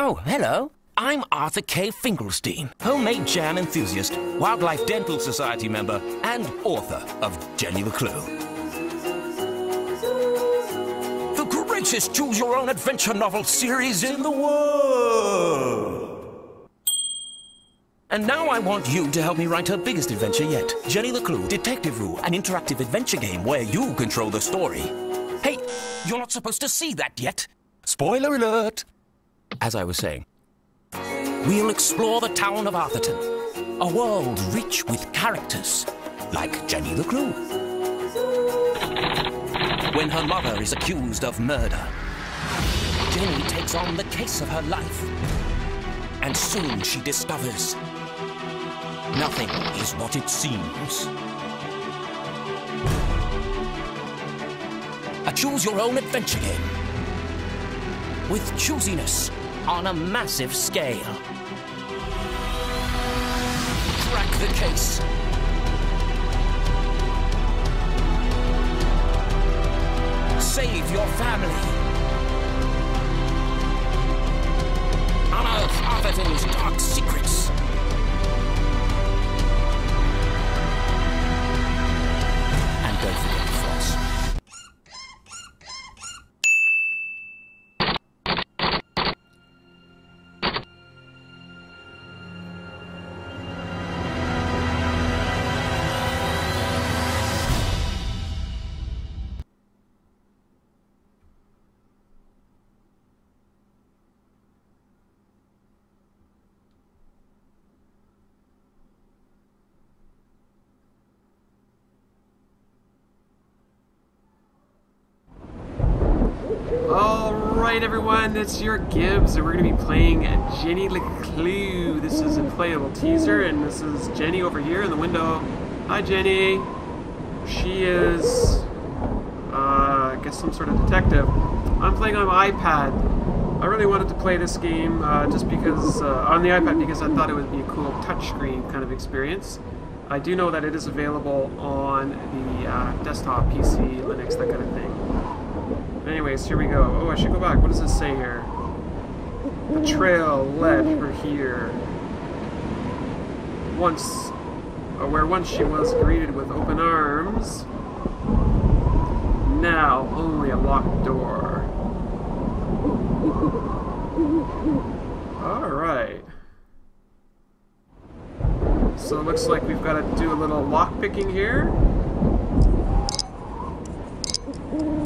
Oh, hello. I'm Arthur K. Finkelstein, homemade jam enthusiast, Wildlife Dental Society member, and author of Jenny LeClue. The greatest choose-your-own-adventure novel series in the world! And now I want you to help me write her biggest adventure yet. Jenny LeClue, Detective Rule, an interactive adventure game where you control the story. Hey, you're not supposed to see that yet. Spoiler alert! As I was saying, we'll explore the town of Arthurton, a world rich with characters like Jenny LeClue. When her mother is accused of murder, Jenny takes on the case of her life. And soon she discovers nothing is what it seems. A choose-your-own-adventure game with choosiness on a massive scale. Crack the case. Save your family. Unearth Arthurton's dark secrets. And don't forget to floss. Alright everyone, it's YourGibs, and we're going to be playing Jenny LeClue. This is a playable teaser, and this is Jenny over here in the window. Hi Jenny! She is, I guess some sort of detective. I'm playing on my iPad. I really wanted to play this game just because, on the iPad, because I thought it would be a cool touchscreen kind of experience. I do know that it is available on the desktop, PC, Linux, that kind of thing. Anyways, here we go. Oh, I should go back. What does this say here? The trail led her here. Where once she was greeted with open arms, now only a locked door. Alright. So it looks like we've got to do a little lock picking here.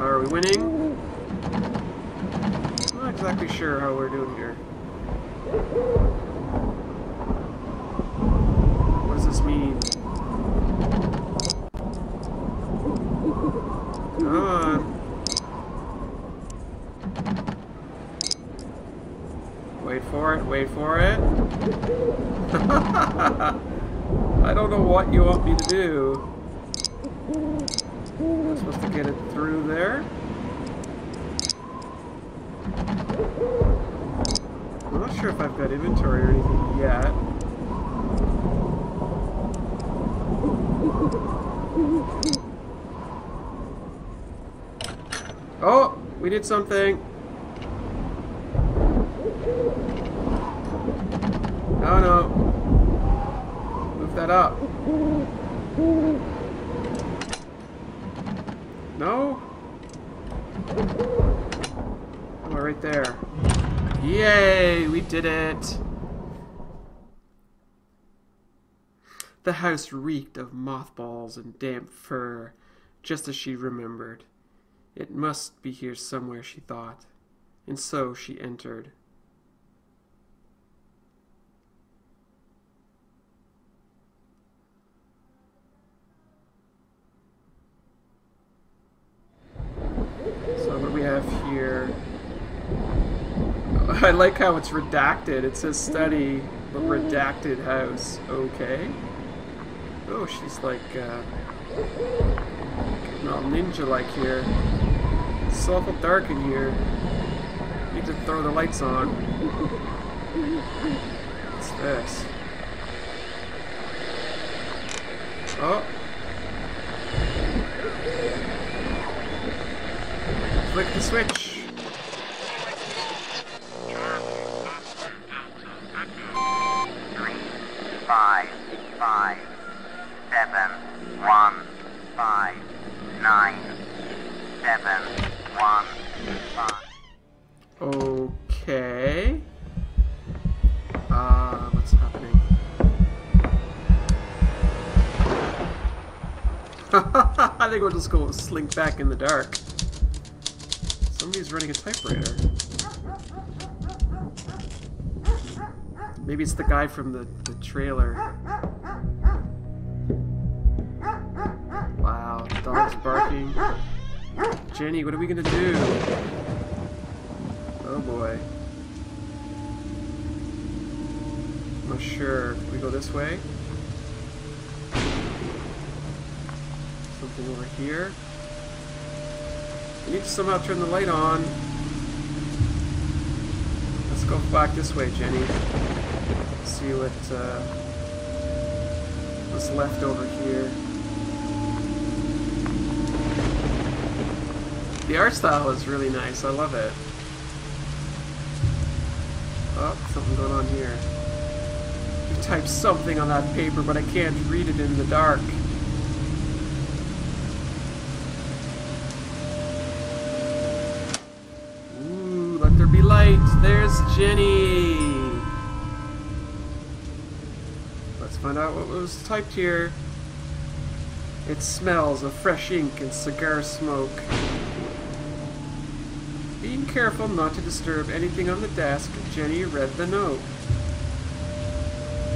Are we winning? Not exactly sure how we're doing here. What does this mean? Come on. Wait for it, wait for it. I don't know what you want me to do. I'm supposed to get it through there. I'm not sure if I've got inventory or anything yet. Oh, we did something. Oh no. Move that up. No? Oh, right there. Yay! We did it! The house reeked of mothballs and damp fur, just as she remembered. It must be here somewhere, she thought, and so she entered. So what do we have here? I like how it's redacted. It says study, but redacted house. Okay. Oh, she's like, getting all ninja-like here. It's so awful dark in here. Need to throw the lights on. What's this? Oh. Flick the switch. 7 1 5 9 7 1 5. Okay. What's happening? I think we'll just go slink back in the dark. Somebody's running a typewriter. Maybe it's the guy from the trailer. Wow, the dog's barking. Jenny, what are we gonna do? Oh boy. I'm not sure. Can we go this way? Something over here. We need to somehow turn the light on. Let's go back this way, Jenny. See what's left over here. The art style is really nice. I love it. Oh, something going on here. You typed something on that paper, but I can't read it in the dark. Ooh, let there be light. There's Jenny. Let's find out what was typed here. It smells of fresh ink and cigar smoke. Being careful not to disturb anything on the desk, Jenny read the note.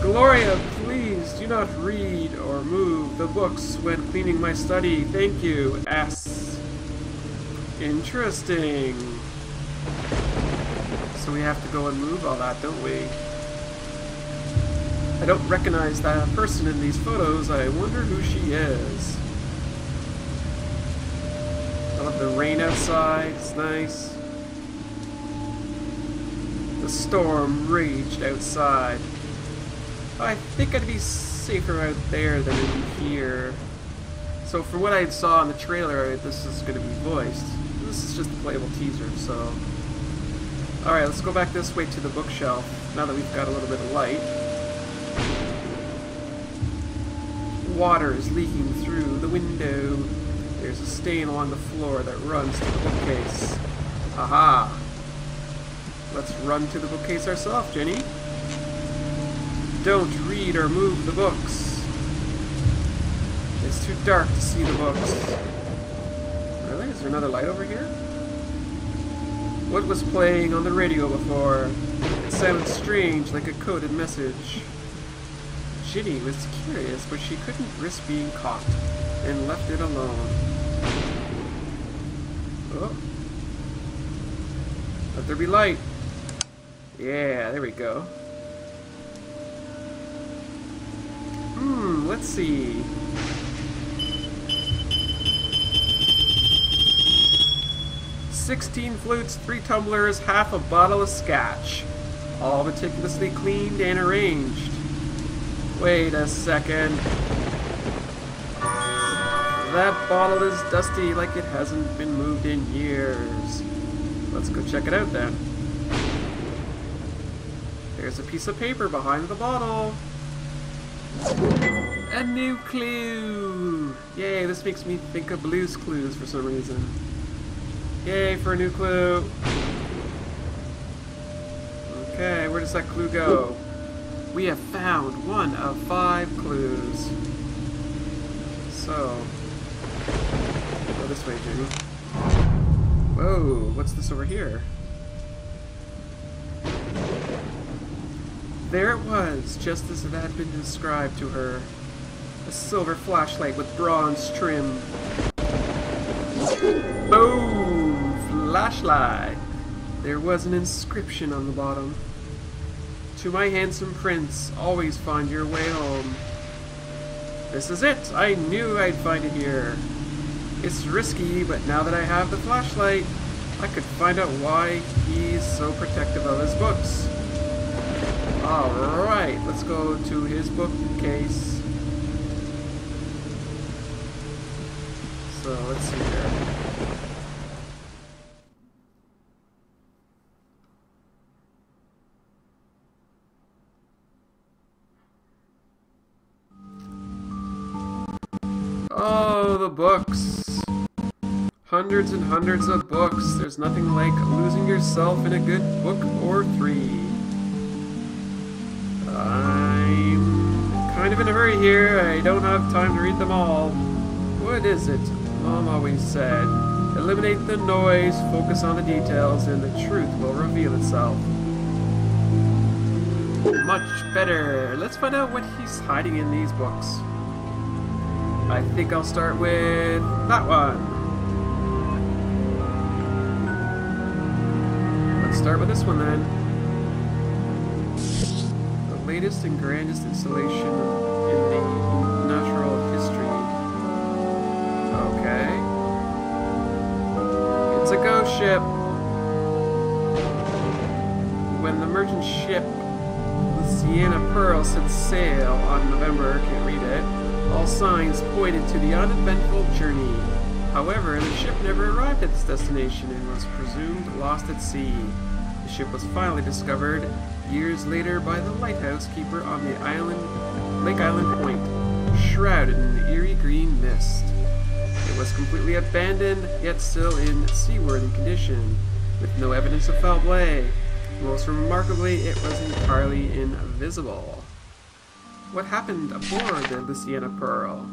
Gloria, please do not read or move the books when cleaning my study. Thank you. S. Interesting. So we have to go and move all that, don't we? I don't recognize that person in these photos. I wonder who she is. I love the rain outside. It's nice. The storm raged outside. I think I'd be safer out there than in here. So from what I saw in the trailer, this is going to be voiced. This is just a playable teaser, so... Alright, let's go back this way to the bookshelf, now that we've got a little bit of light. Water is leaking through the window. There's a stain along the floor that runs to the bookcase. Aha! Let's run to the bookcase ourselves, Jenny. Don't read or move the books. It's too dark to see the books. Really? Is there another light over here? What was playing on the radio before? It sounded strange, like a coded message. Ginny was curious, but she couldn't risk being caught, and left it alone. Oh. Let there be light. Yeah, there we go. Let's see. "16 flutes, 3 tumblers, half a bottle of scotch. All meticulously cleaned and arranged." Wait a second. That bottle is dusty like it hasn't been moved in years. Let's go check it out then. There's a piece of paper behind the bottle. A new clue! Yay, this makes me think of Blue's Clues for some reason. Yay for a new clue. Okay, where does that clue go? We have found 1 of 5 clues. So, go this way, Jenny. Whoa, what's this over here? There it was, just as it had been described to her. A silver flashlight with bronze trim. Boom! Flashlight! There was an inscription on the bottom. "To my handsome prince, always find your way home." This is it! I knew I'd find it here. It's risky, but now that I have the flashlight, I could find out why he's so protective of his books. Alright, let's go to his bookcase. So, let's see here. of books. Hundreds and hundreds of books. There's nothing like losing yourself in a good book or three. I'm kind of in a hurry here. I don't have time to read them all. What is it? Mom always said, eliminate the noise, focus on the details, and the truth will reveal itself. Much better. Let's find out what he's hiding in these books. I think I'll start with that one. Let's start with this one then. The latest and grandest installation in the natural history. Okay. It's a ghost ship. When the merchant ship Sienna Pearl set sail on November, can't read it, all signs pointed to the uneventful journey. However, the ship never arrived at its destination and was presumed lost at sea. The ship was finally discovered years later by the lighthouse keeper on the Lake Island Point, shrouded in the eerie green mist. It was completely abandoned, yet still in seaworthy condition, with no evidence of foul play. Most remarkably, it was entirely invisible. What happened aboard the Sienna Pearl?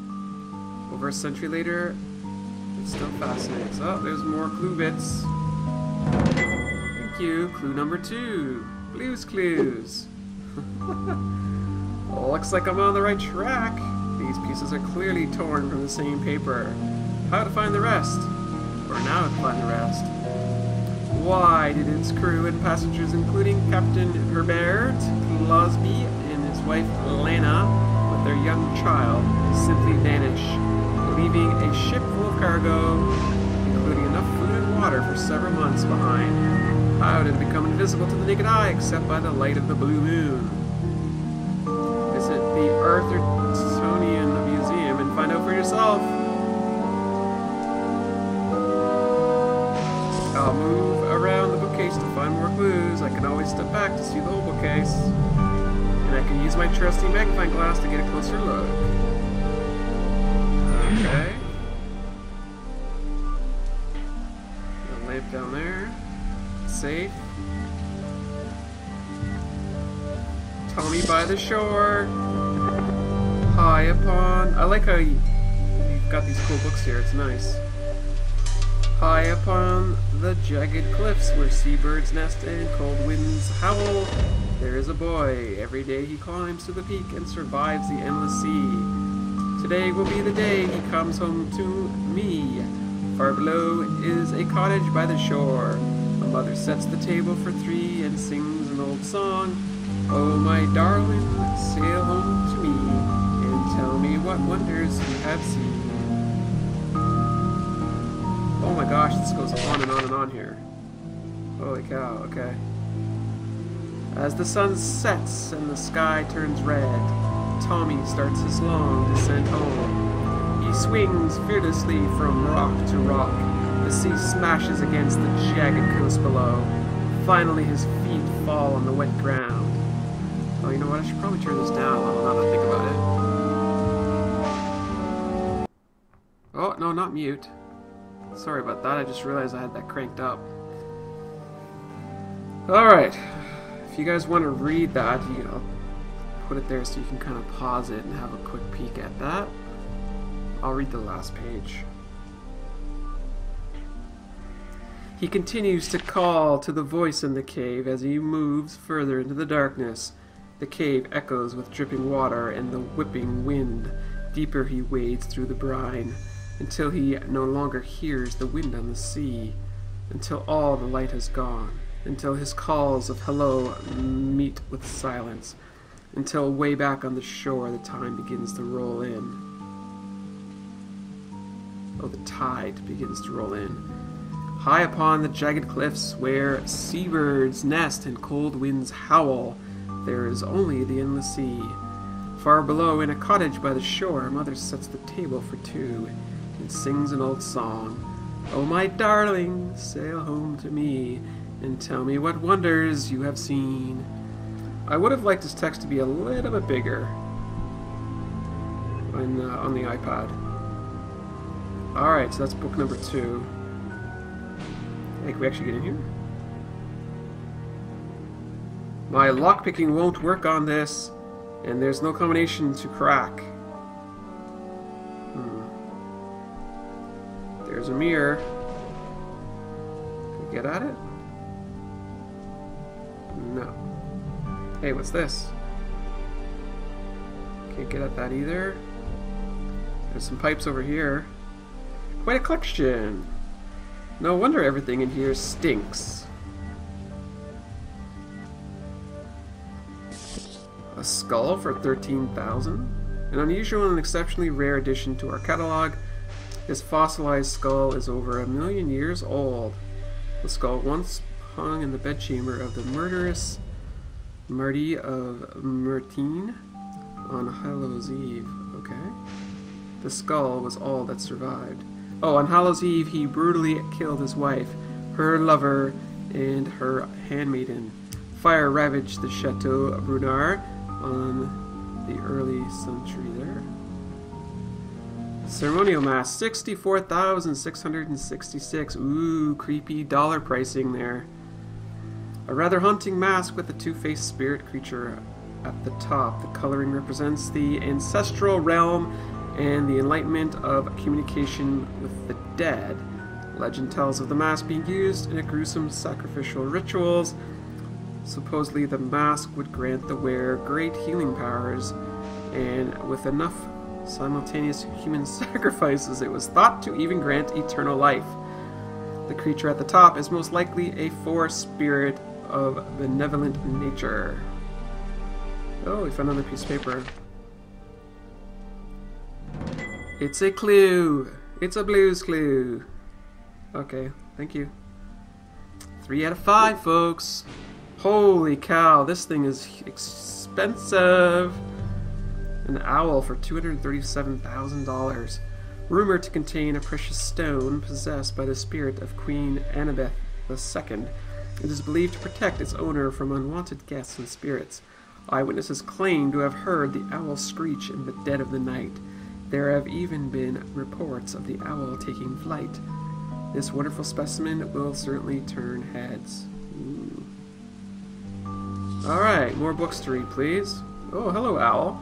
Over a century later, it still fascinates. Oh, there's more clue bits. Thank you. Clue number 2. Blues Clues. Looks like I'm on the right track. These pieces are clearly torn from the same paper. How to find the rest? Or now to find the rest? Why did its crew and passengers, including Captain Herbert Crosby and his wife Lena, with their young child, simply vanish, leaving a ship full of cargo, including enough food and water for several months behind? How did it become invisible to the naked eye except by the light of the blue moon? Visit the Arthurton Museum and find out for yourself. I'll move around the bookcase to find more clues. I can always step back to see the whole bookcase. And I can use my trusty magnifying glass to get a closer look. Okay. The lamp down there. Safe. Tommy by the shore. High upon... I like how you've got these cool books here. It's nice. High upon the jagged cliffs where seabirds nest and cold winds howl, there is a boy. Every day he climbs to the peak and survives the endless sea. Today will be the day he comes home to me. Far below is a cottage by the shore. A mother sets the table for 3 and sings an old song. Oh, my darling, sail home to me and tell me what wonders you have seen. Oh my gosh, this goes on and on and on here. Holy cow, okay. As the sun sets and the sky turns red, Tommy starts his long descent home. He swings fearlessly from rock to rock. The sea smashes against the jagged coast below. Finally, his feet fall on the wet ground. Oh, you know what? I should probably turn this down now that I think about it. Oh, no, not mute. Sorry about that, I just realized I had that cranked up. Alright, if you guys want to read that, you know, put it there so you can kind of pause it and have a quick peek at that. I'll read the last page. He continues to call to the voice in the cave as he moves further into the darkness. The cave echoes with dripping water and the whipping wind. Deeper he wades through the brine, until he no longer hears the wind on the sea, until all the light has gone, until his calls of hello meet with silence, until way back on the shore the time begins to roll in. Oh, the tide begins to roll in. High upon the jagged cliffs where seabirds nest and cold winds howl, there is only the endless sea. Far below, in a cottage by the shore, mother sets the table for 2 and sings an old song. Oh, my darling, sail home to me and tell me what wonders you have seen. I would have liked this text to be a little bit bigger on the iPad. Alright, so that's book number 2. Hey, can we actually get in here? My lockpicking won't work on this, and there's no combination to crack. There's a mirror. Can we get at it? No. Hey, what's this? Can't get at that either. There's some pipes over here. Quite a collection. No wonder everything in here stinks. A skull for $13,000? An unusual and exceptionally rare addition to our catalog. This fossilized skull is over 1 million years old. The skull once hung in the bedchamber of the murderous Marty of Mertine on Hallows Eve. Okay. The skull was all that survived. Oh, on Hallows Eve he brutally killed his wife, her lover, and her handmaiden. Fire ravaged the Chateau Brunard on the early century there. Ceremonial mask, 64,666. Ooh, creepy dollar pricing there. A rather haunting mask with a two-faced spirit creature at the top. The coloring represents the ancestral realm and the enlightenment of communication with the dead. Legend tells of the mask being used in a gruesome sacrificial rituals. Supposedly the mask would grant the wearer great healing powers, and with enough simultaneous human sacrifices, it was thought to even grant eternal life. The creature at the top is most likely a forest spirit of benevolent nature. Oh, we found another piece of paper. It's a clue! It's a blues clue! Okay, thank you. 3 out of 5, folks! Holy cow, this thing is expensive! An owl for $237,000. Rumored to contain a precious stone possessed by the spirit of Queen Annabeth II. It is believed to protect its owner from unwanted guests and spirits. Eyewitnesses claim to have heard the owl screech in the dead of the night. There have even been reports of the owl taking flight. This wonderful specimen will certainly turn heads. Ooh. Alright, more books to read, please. Oh, hello, owl.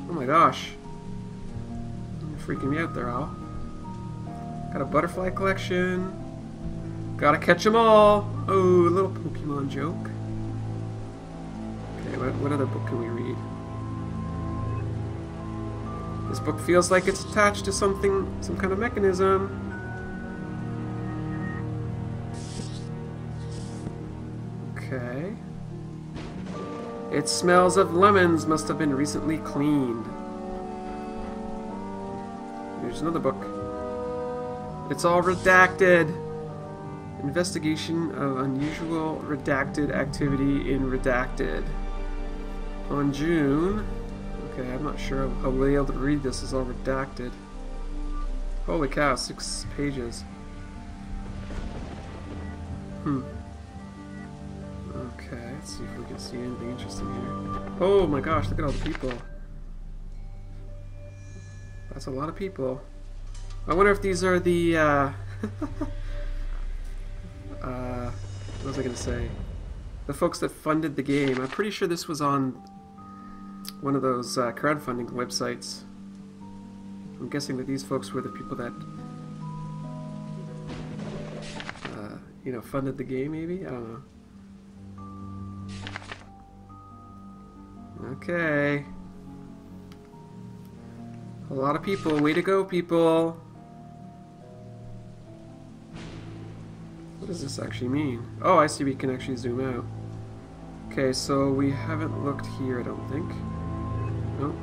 Oh my gosh. You're freaking me out there, owl. Got a butterfly collection. Gotta catch 'em all. Oh, a little Pokemon joke. Okay, what other book can we read? This book feels like it's attached to something, some kind of mechanism. Okay. It smells of lemons, must have been recently cleaned. Here's another book. It's all redacted. Investigation of unusual redacted activity in Redacted. On June. Okay, I'm not sure how we'll be able to read this. It's all redacted. Holy cow, 6 pages. Okay, let's see if we can see anything interesting here. Oh my gosh, look at all the people. That's a lot of people. I wonder if these are the, what was I going to say? The folks that funded the game. I'm pretty sure this was on one of those crowdfunding websites. I'm guessing that these folks were the people that, you know, funded the game, maybe? I don't know. Okay. A lot of people. Way to go, people. What does this actually mean? Oh, I see, we can actually zoom out. Okay, so we haven't looked here, I don't think. Nope.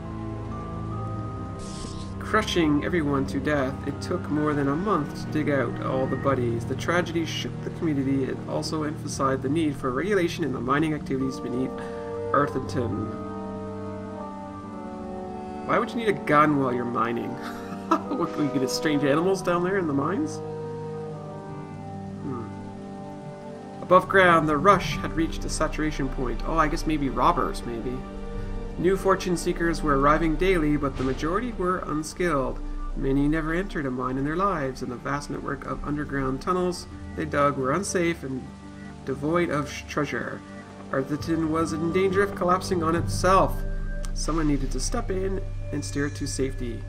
Crushing everyone to death, it took more than a month to dig out all the buddies. The tragedy shook the community. It also emphasized the need for regulation in the mining activities beneath Arthurton. Why would you need a gun while you're mining? What, can we get strange animals down there in the mines? Above ground, the rush had reached a saturation point. Oh, I guess maybe robbers, maybe. New fortune seekers were arriving daily, but the majority were unskilled. Many never entered a mine in their lives, and the vast network of underground tunnels they dug were unsafe and devoid of treasure. Arthurton was in danger of collapsing on itself. Someone needed to step in and steer it to safety.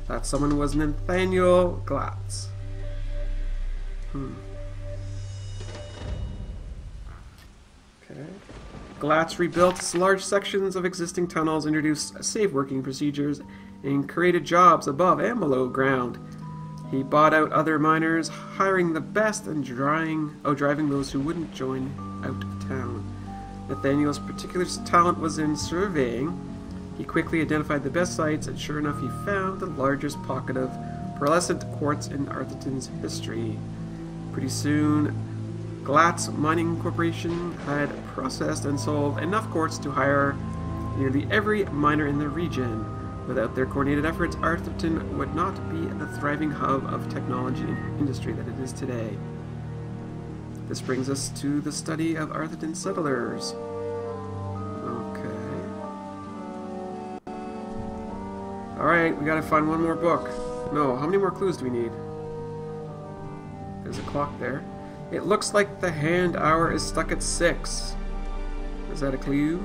That someone was Nathaniel Glatz. Okay. Glatz rebuilt large sections of existing tunnels, introduced safe working procedures, and created jobs above and below ground. He bought out other miners, hiring the best and driving those who wouldn't join out of town. Nathaniel's particular talent was in surveying. He quickly identified the best sites, and sure enough, he found the largest pocket of pearlescent quartz in Arthurton's history. Pretty soon, Glatz Mining Corporation had processed and sold enough quartz to hire nearly every miner in the region. Without their coordinated efforts, Arthurton would not be the thriving hub of technology and industry that it is today. This brings us to the study of Arthurton settlers. Okay. Alright, we gotta find one more book. No, how many more clues do we need? There's a clock there. It looks like the hand hour is stuck at 6. Is that a clue?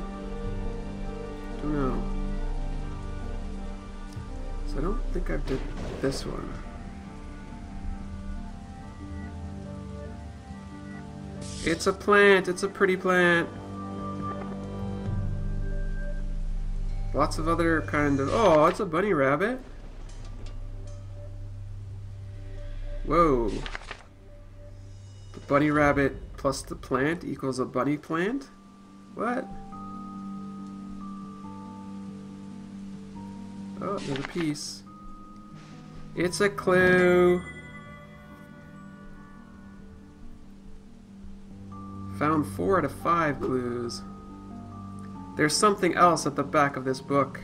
Don't know. So I don't think I've did this one. It's a plant. It's a pretty plant. Lots of other kind of... Oh, it's a bunny rabbit. Whoa. The bunny rabbit plus the plant equals a bunny plant? What? Oh, there's a piece. It's a clue. Found 4 out of 5 clues. There's something else at the back of this book.